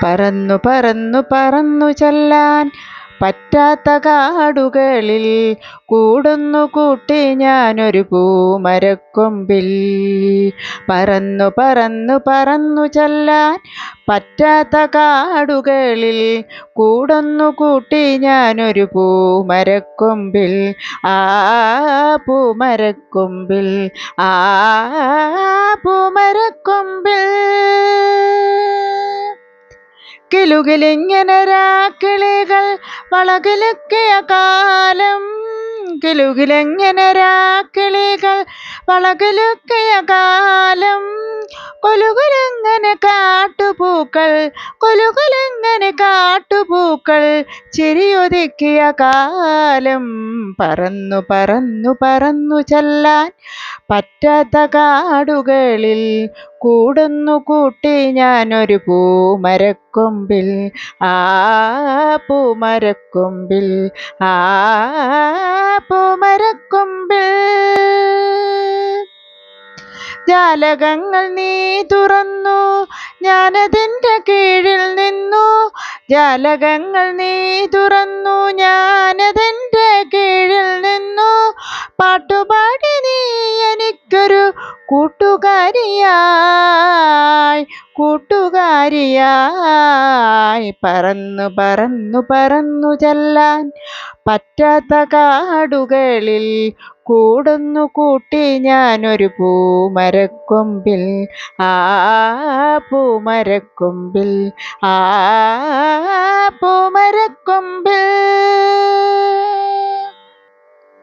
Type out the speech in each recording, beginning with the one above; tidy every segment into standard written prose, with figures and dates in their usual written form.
പറന്നു പറന്നു പറന്നു ചെല്ലാൻ പറ്റാത്ത കാടുകളിൽ കൂടുന്നു കൂട്ടി ഞാനൊരു പൂമരക്കൊമ്പിൽ. പറന്നു പറന്നു പറന്നു ചെല്ലാൻ പറ്റാത്ത കാടുകളിൽ കൂടുന്നു കൂട്ടി ഞാനൊരു പൂമരക്കൊമ്പിൽ. ആ പൂമരക്കൊമ്പിൽ, ആ പൂമരക്കൊമ്പിൽ. കിലുകിലിങ്ങനെ രാക്കിളികൾ വളകിലുക്കിയ കാലം, കിലുകിലെങ്ങനെ രാക്കിളികൾ വളകിലുക്കിയ കാലം. കൊലുകുലെങ്ങനെ കാട്ടുപൂക്കൾ, കൊലുകുലെങ്ങനെ കാട്ടുപൂക്കൾ ചിരിയൊതുക്കിയ കാലം. പറന്നു പറന്നു പറന്നു ചെല്ലാൻ പറ്റാത്ത കാടുകളിൽ കൂടുന്നു കൂട്ടി ഞാനൊരു പൂമരക്കൊമ്പിൽ. ആ പൂമരക്കൊമ്പിൽ, ആ പൂമരക്കൊമ്പിൽ. ജാലകങ്ങൾ നീ തുറന്നു, ഞാനതിൻ്റെ കീഴിൽ നിന്നു. ജാലകങ്ങൾ നീ തുറന്നു, ഞാനതിൻ്റെ കീഴിൽ നിന്നു. പാട്ടുപാടി നീ എനിക്കൊരു കൂട്ടുകാരിയായി, കൂട്ടുകാരിയായി. പറന്നു പറന്നു പറന്നു ചെല്ലാൻ പറ്റാത്ത കാടുകളിൽ കൂടുന്നു കൂട്ടി ഞാനൊരു പൂമരക്കൊമ്പിൽ. ആ പൂമരക്കൊമ്പിൽ, ആ പൂമരക്കൊമ്പിൽ.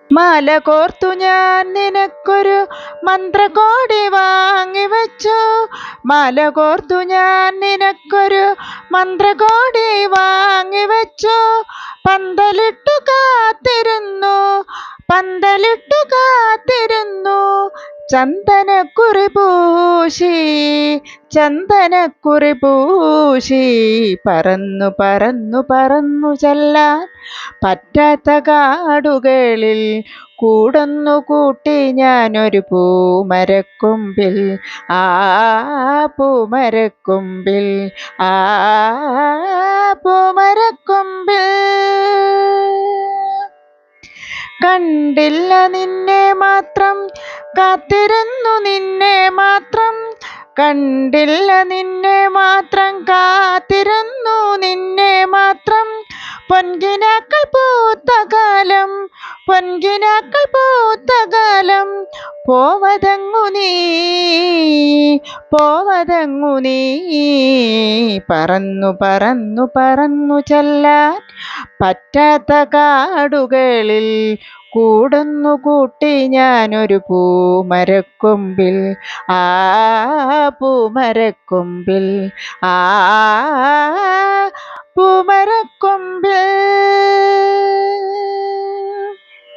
മാല കോർത്തു ഞാൻ നിനക്കൊരു മന്ത്രകോടി വാങ്ങിവെച്ചു. മാല കോർത്തു ഞാൻ നിനക്കൊരു മന്ത്രകോടി വാങ്ങിവെച്ചു. പന്തലിട്ടു കാത്തിരുന്നു, പന്തലിട്ടു കാത്തിരുന്നു. ചന്ദനക്കുറി പൂശി, ചന്ദനക്കുറി പൂശി. പറന്നു പറന്നു പറന്നു ചെല്ലാൻ പറ്റാത്ത കാടുകളിൽ കൂടുന്നു കൂട്ടി ഞാനൊരു പൂമരക്കൊമ്പിൽ. ആ പൂമരക്കൊമ്പിൽ, ആ പൂമരക്കൊമ്പിൽ. കണ്ടില്ല നിന്നെ മാത്രം, കാത്തിരുന്നു നിന്നെ മാത്രം. കണ്ടില്ല നിന്നെ മാത്രം, കാത്തിരുന്നു നിന്നെ മാത്രം. പൊൻകിനാക്കൾ പൂത്ത കാലം, പൊൻകിനാക്കൾ പൂത്ത കാലം. പോവതെങ്ങു നീ, പോവതെങ്ങു നീ. പറന്നു പറന്നു പറന്നു ചെല്ലാൻ പറ്റാത്ത കാടുകളിൽ കൂടുന്നു കൂട്ടി ഞാനൊരു പൂമരക്കൊമ്പിൽ. ആ പൂമരക്കൊമ്പിൽ, ആ പൂമരക്കൊമ്പിൽ.